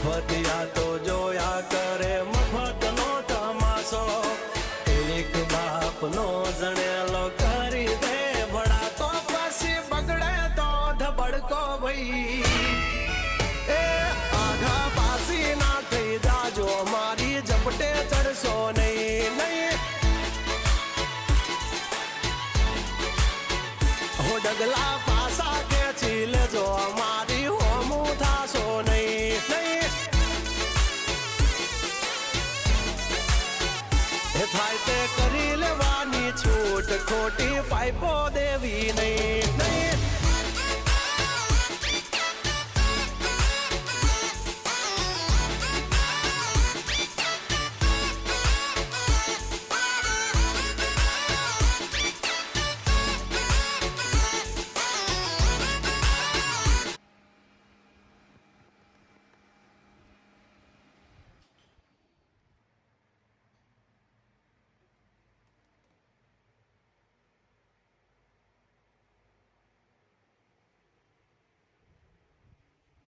મફતિયા તો જોયા કરે મફતનો તમાશો એક બાપનો જણેલો કરી દે ભડા તો પછી બગડે તો ધબડકો ભાઈ એ આઘા પાસી ના થઈ જાજો મારી ઝપટે ચડશો નહીં નહીં હો ડગલા પાસા ખેંચી લેજો મારી હોમું થાશો નહીં નહીં થાય તે કરી લેવાની છૂટ ખોટી પાઇપો દેવી નહીં નહીં